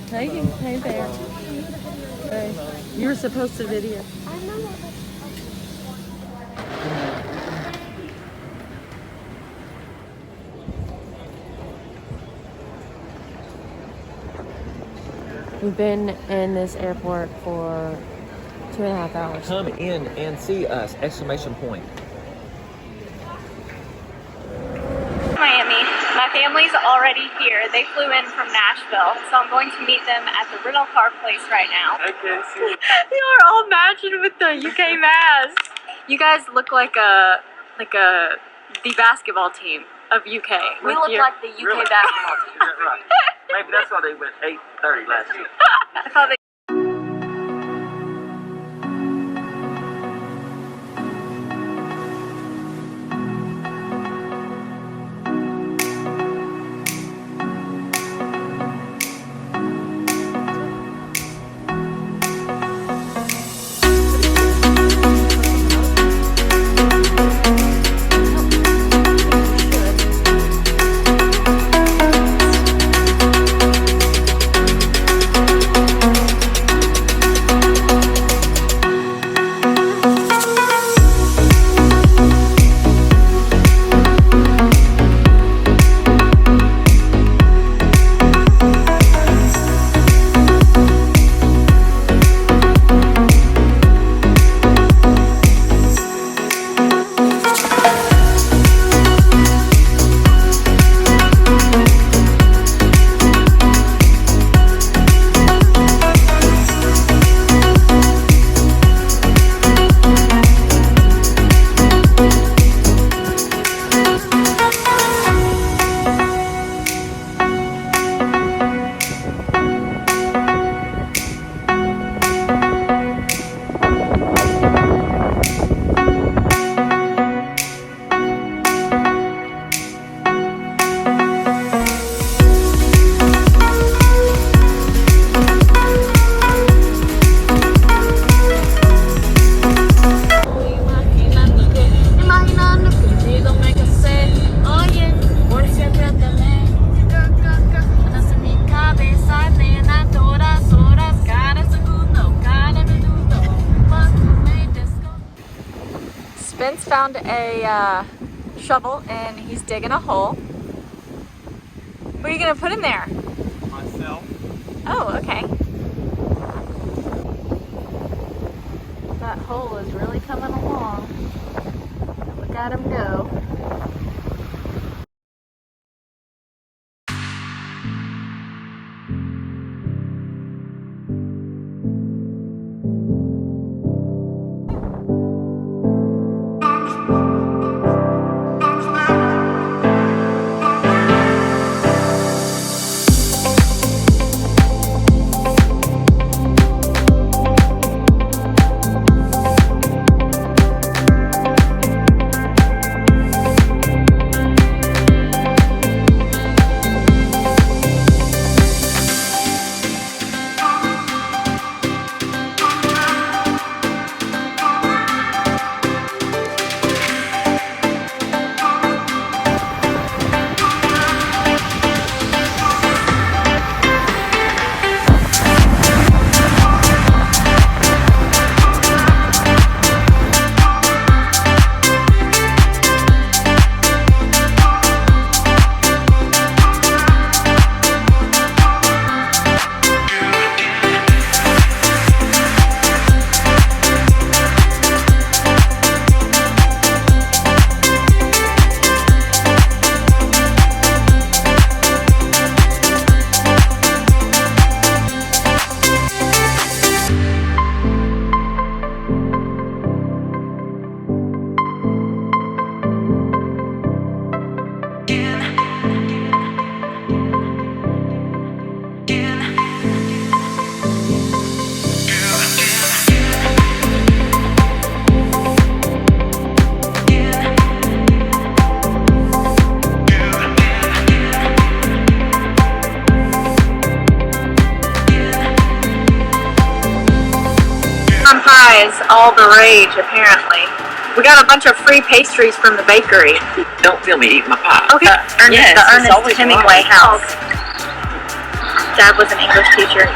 Hey, hey there. Hey, you were supposed to video. We've been in this airport for 2.5 hours. Come in and see us! Exclamation point. Miami. My family's already here. They flew in from Nashville, so I'm going to meet them at the rental car place right now. Okay, see you. You are all matching with the UK masks. You guys look like the basketball team of UK. We look like the UK basketball team. Is that right? Maybe that's why they went 8:30 last year. I thought they Spence found a shovel and he's digging a hole. What are you gonna put in there? Myself. Oh, okay. That hole is really coming along. Look at him go. Pie is all the rage, apparently. We got a bunch of free pastries from the bakery. Don't film me eating my pie. Okay. Yes, the Ernest Hemingway house. Dad was an English teacher.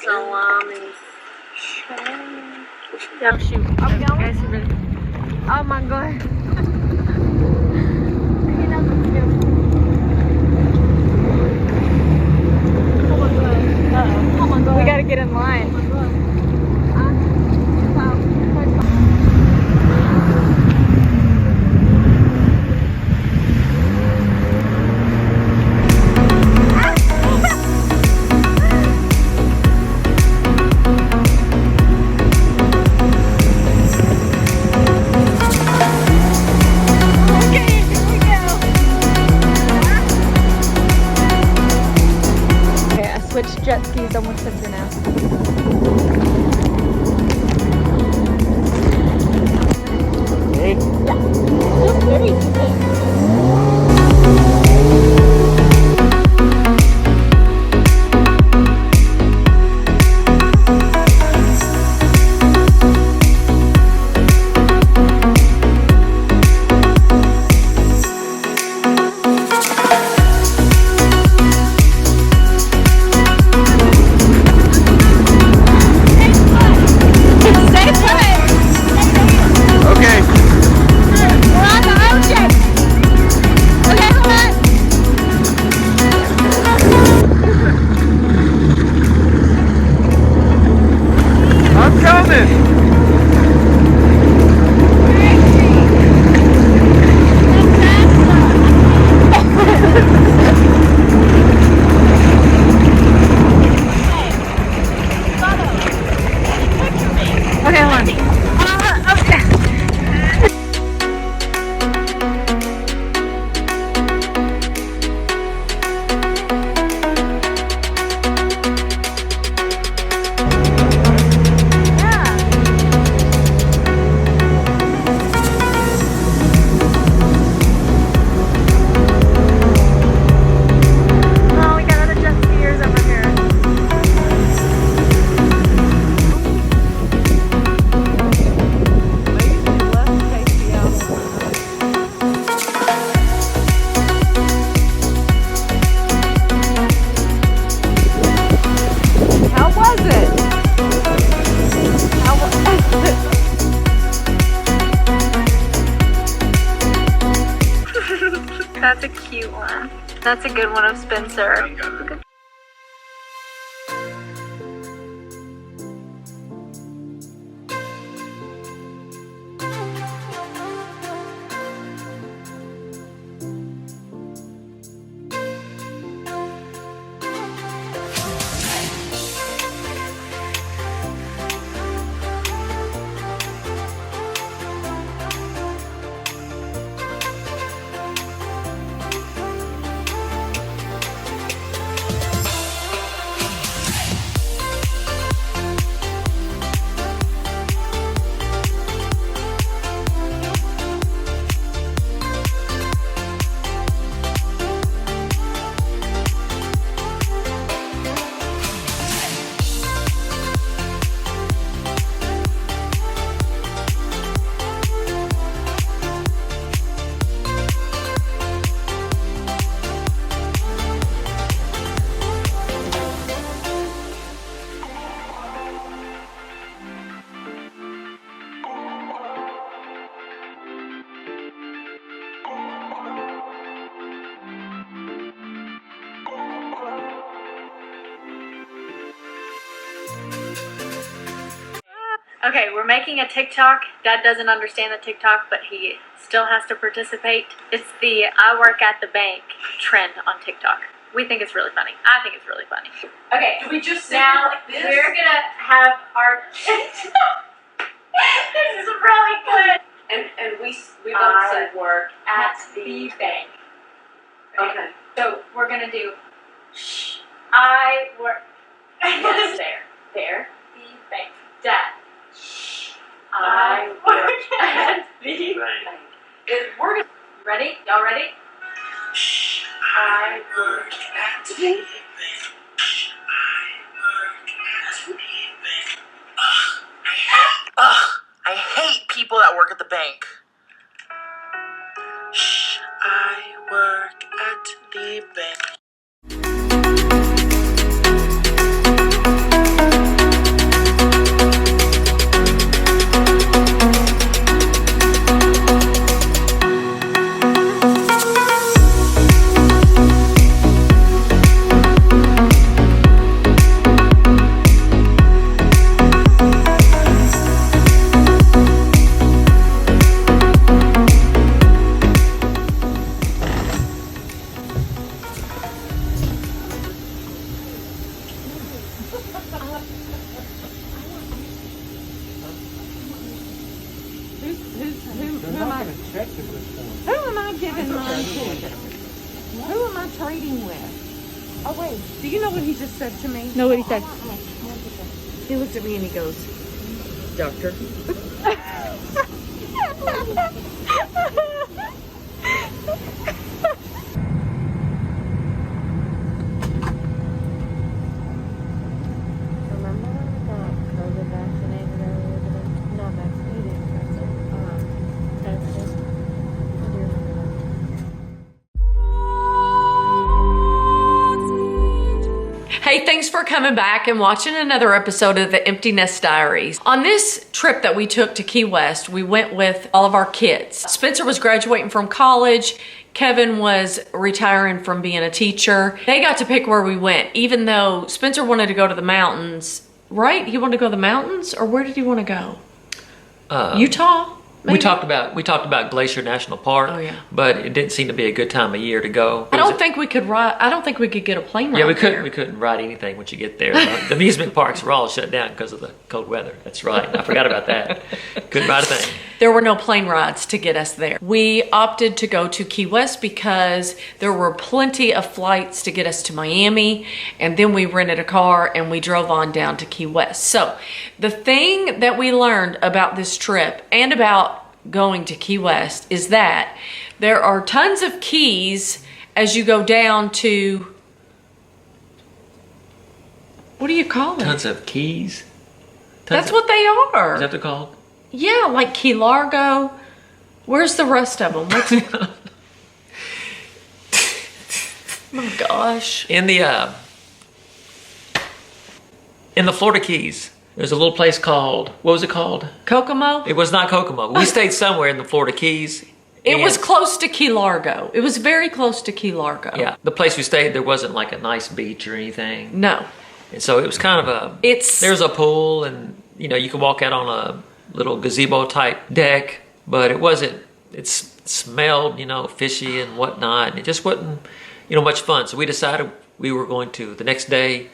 Salami. Oh shoot. Guys, really. Oh my god. Uh-oh. Oh my god. We gotta get in line. Switch jet skis on Wisconsin now. Hey. Yeah. It's very easy. That's a cute one. That's a good one of Spencer. Okay, we're making a TikTok. Dad doesn't understand the TikTok, but he still has to participate. It's the I work at the bank trend on TikTok. We think it's really funny. I think it's really funny. Okay, Do we just sit now like this? we're gonna have our This is really good. And we both said work at the bank. Okay. So we're gonna do. Shh. I work. Yes, there. The bank. Dad. Shh. I work at the bank. We're gonna. Ready? Y'all ready? Shh. I work at the bank. Ugh, I hate people that work at the bank. Shh, I work at the bank. Who am I giving mine to? Who am I trading with? Oh wait, do you know what he just said to me? No, what he said? He looked at me and he goes, "Doctor." Hey, thanks for coming back and watching another episode of the Empty Nest Diaries. On this trip that we took to Key West, we went with all of our kids. Spencer was graduating from college. Kevin was retiring from being a teacher. They got to pick where we went, even though Spencer wanted to go to the mountains, right? He wanted to go to the mountains, or where did he want to go? Utah? Maybe? We talked about Glacier National Park, Oh, yeah. but it didn't seem to be a good time of year to go. I don't think we could ride. I don't think we could get a plane ride. Yeah, we couldn't. there. We couldn't ride anything once you get there. The amusement parks were all shut down because of the cold weather. That's right. I forgot about that. Couldn't ride a thing. There were no plane rides to get us there. We opted to go to Key West because there were plenty of flights to get us to Miami, and then we rented a car and we drove on down to Key West. So the thing that we learned about this trip and about going to Key West is that there are tons of keys as you go down to, what do you call it? Tons of keys. That's what they are. Is that what they're called? Yeah, like Key Largo. Where's the rest of them? Oh my gosh. In the Florida Keys, there's a little place called, what was it called? Kokomo? It was not Kokomo. We stayed somewhere in the Florida Keys. It and- was close to Key Largo. It was very close to Key Largo. Yeah, the place we stayed, there wasn't like a nice beach or anything. No. And so it was kind of there's a pool and, you could walk out on a little gazebo type deck, but it smelled, fishy and whatnot. And it just wasn't, much fun. So we decided we were going to, the next day,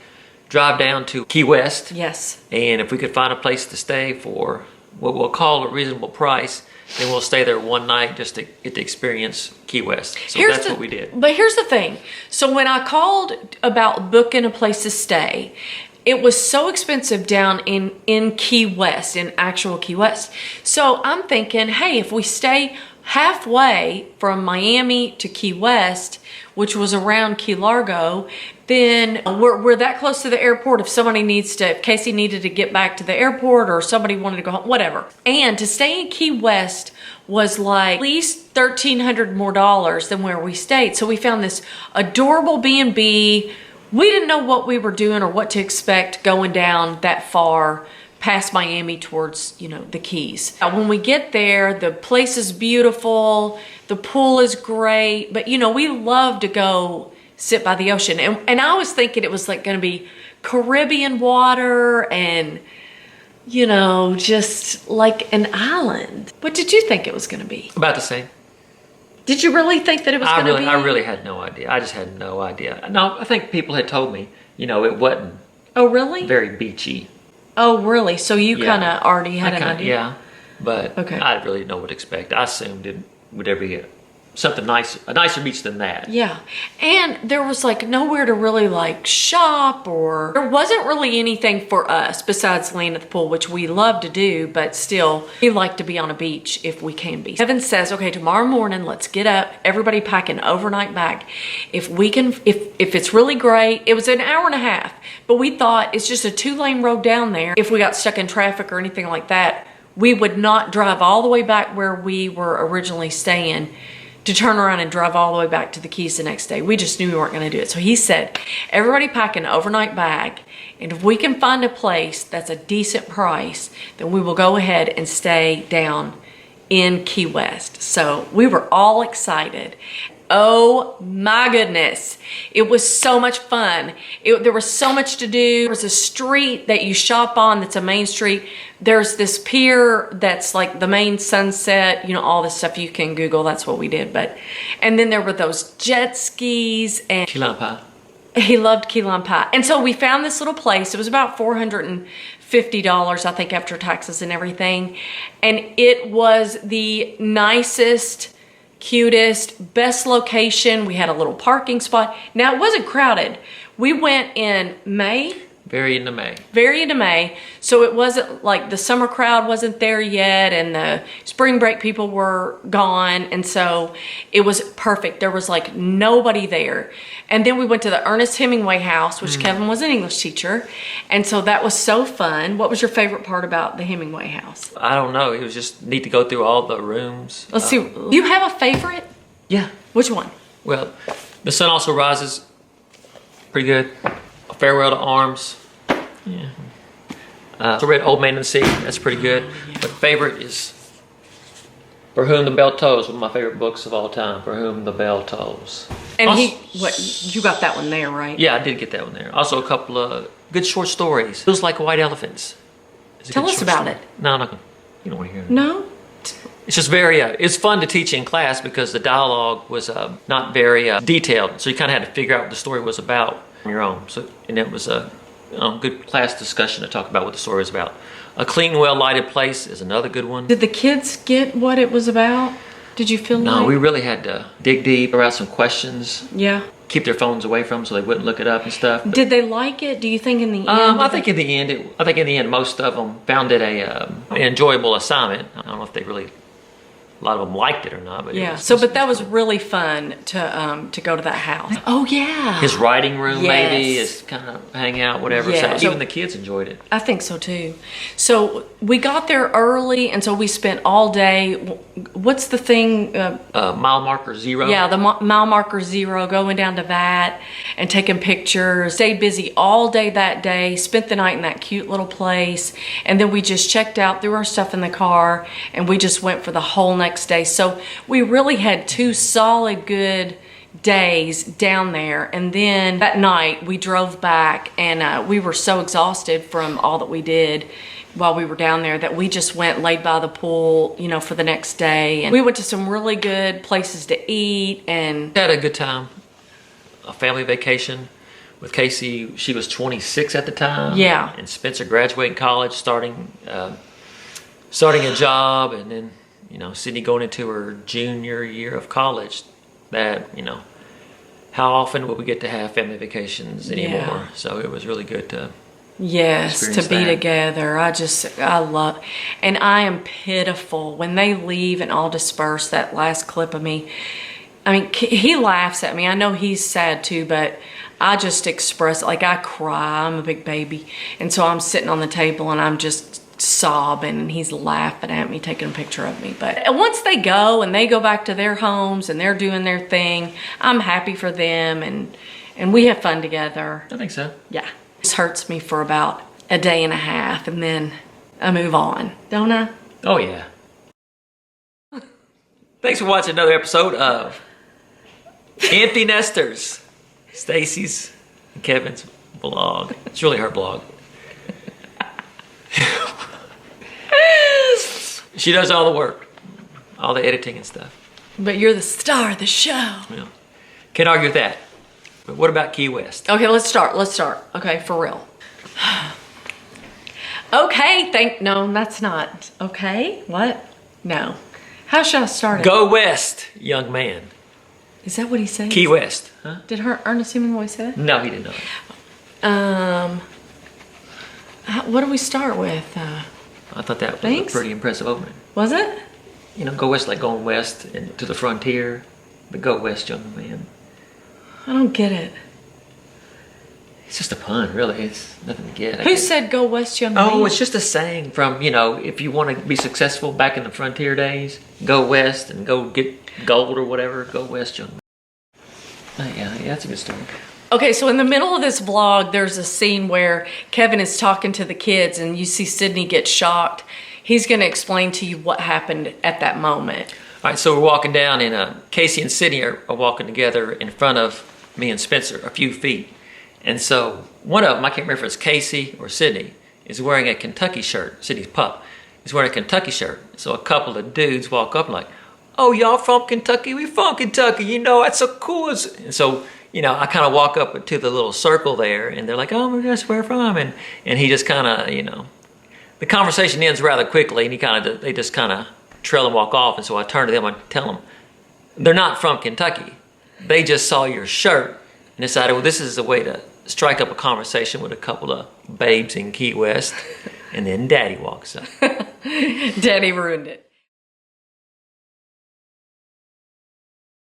drive down to Key West. Yes. And if we could find a place to stay for what we'll call a reasonable price, then we'll stay there one night just to get to experience Key West. So that's what we did. But here's the thing. So when I called about booking a place to stay, it was so expensive down in Key West, in actual Key West. So I'm thinking, hey, if we stay halfway from Miami to Key West, which was around Key Largo, then we're that close to the airport. If Casey needed to get back to the airport or somebody wanted to go home, whatever. And to stay in Key West was like at least $1,300 more than where we stayed. So we found this adorable B&B. We didn't know what we were doing or what to expect going down that far past Miami towards, the Keys. When we get there, the place is beautiful. The pool is great. But, we love to go sit by the ocean. And I was thinking it was like going to be Caribbean water and, just like an island. What did you think it was going to be? About the same. Did you really think that it was going to be? I really had no idea. I just had no idea. No, I think people had told me, it wasn't Oh, really? very beachy. Oh, really? So you kind of already had an idea? Yeah. But Okay. I really didn't know what to expect. I assumed it would ever be something nice, a nicer beach than that. Yeah. And there was like nowhere to really like shop, or there wasn't really anything for us besides laying at the pool, which we love to do, but still we like to be on a beach if we can be. Kevin says, okay, tomorrow morning, let's get up, everybody pack an overnight bag. If we can, if it's really great, it was an hour and a half, but we thought it's just a 2-lane road down there. If we got stuck in traffic or anything like that, we would not drive all the way back where we were originally staying to turn around and drive all the way back to the Keys the next day. We just knew we weren't going to do it. So he said, everybody pack an overnight bag. And if we can find a place that's a decent price, then we will go ahead and stay down in Key West. So we were all excited. Oh my goodness. It was so much fun. There was so much to do. There was a street that you shop on that's a main street. There's this pier that's like the main Sunset, you know, all this stuff you can Google. That's what we did. And then there were those jet skis and Key lime pie. he loved key lime pie. And so we found this little place. It was about $450, I think, after taxes and everything. And it was the nicest, cutest, best location. We had a little parking spot. Now, it wasn't crowded. We went in May. Very into May. Very into May. So it wasn't like the summer crowd wasn't there yet and the spring break people were gone. And so it was perfect. There was like nobody there. And then we went to the Ernest Hemingway house, which Kevin was an English teacher. And so that was so fun. What was your favorite part about the Hemingway house? I don't know. It was just neat to go through all the rooms. Let's see. Do you have a favorite? Yeah. Which one? Well, The Sun Also Rises. Pretty good. Farewell to Arms. Yeah. I read Old Man and the Sea. That's pretty good. But favorite is For Whom the Bell Tolls. One of my favorite books of all time. For Whom the Bell Tolls. And Also, you got that one there, right? yeah, I did get that one there. Also, a couple of good short stories. Feels Like White Elephants. It's a Tell good us short about story. it. No, I'm not gonna. You don't want to hear it. No? It's just very, it's fun to teach in class because the dialogue was not very detailed. So you kind of had to figure out what the story was about on your own. So, and it was a good class discussion to talk about what the story was about. A Clean, Well-Lighted Place is another good one. Did the kids get what it was about? Did you feel No, like? we really had to dig deep about some questions. Yeah. Keep their phones away from them so they wouldn't look it up and stuff. But, Did they like it? Do you think in the end? I think in the end, most of them found it an enjoyable assignment. I don't know if they really, a lot of them liked it or not. But Yeah. But that was really fun to go to that house. Oh yeah. His writing room maybe Yes. is kind of hang out, whatever. Yeah. So even the kids enjoyed it. I think so too. So we got there early, and so we spent all day. What's the thing? Mile marker 0. Yeah, the mile marker 0, going down to that and taking pictures. Stayed busy all day that day, spent the night in that cute little place. And then we just checked out, threw our stuff in the car, and we just went for the whole next day. So we really had 2 solid, good days down there. And then that night we drove back, and we were so exhausted from all that we did while we were down there that we just went, laid by the pool, you know, for the next day. And we went to some really good places to eat and Had a good time. A family vacation with Casey. She was 26 at the time. Yeah. And Spencer graduating college, starting a job, and then, you know, Sydney going into her junior year of college. That, you know, how often would we get to have family vacations anymore? Yeah. So it was really good to yes, to experience be that. together. I love, and I am pitiful when they leave and all disperse. That last clip of me, I mean, he laughs at me. I know he's sad too, but I just express, like, I cry. I'm a big baby. And so I'm sitting on the table and I'm just sobbing, and he's laughing at me, taking a picture of me. But once they go and they go back to their homes and they're doing their thing, I'm happy for them, and we have fun together. I think so. Yeah. This hurts me for about a day and a half, and then I move on, don't I? Oh, yeah. Thanks for watching another episode of Empty Nesters, Stacy's and Kevin's vlog. It's really her vlog. She does all the work, all the editing and stuff. But you're the star of the show. Yeah. Can't argue with that. But what about Key West? Okay, let's start. Okay, for real. Okay, no, that's not. Okay, what? No. How should I start it? Go west, young man. Is that what he said? Key West. Huh? Did Ernest Hemingway say that? No, he did not. What do we start with? I thought that was Thanks? a pretty impressive opening. Was it? You know, go west like going west and to the frontier. But go west, young man. I don't get it. It's just a pun, really. It's nothing to get. Who said go west, young man? Oh, it's just a saying from, you know, if you want to be successful back in the frontier days, go west and go get gold or whatever. Go west, young man. Oh, yeah, that's a good story. Okay, so in the middle of this vlog, there's a scene where Kevin is talking to the kids and you see Sydney get shocked. He's going to explain to you what happened at that moment. All right, so we're walking down and Casey and Sydney are walking together in front of me and Spencer, a few feet. And so one of them, I can't remember if it's Casey or Sydney, is wearing a Kentucky shirt. Sydney's pup is wearing a Kentucky shirt. So a couple of dudes walk up and like, oh, y'all from Kentucky? We from Kentucky. You know, that's so cool. And so, you know, I kind of walk up to the little circle there and they're like, oh my gosh, where from? And he just kind of, you know, the conversation ends rather quickly and they just kind of trail and walk off. And so I turn to them and tell them, they're not from Kentucky. They just saw your shirt and decided, well, this is a way to strike up a conversation with a couple of babes in Key West. And then Daddy walks up. Daddy ruined it.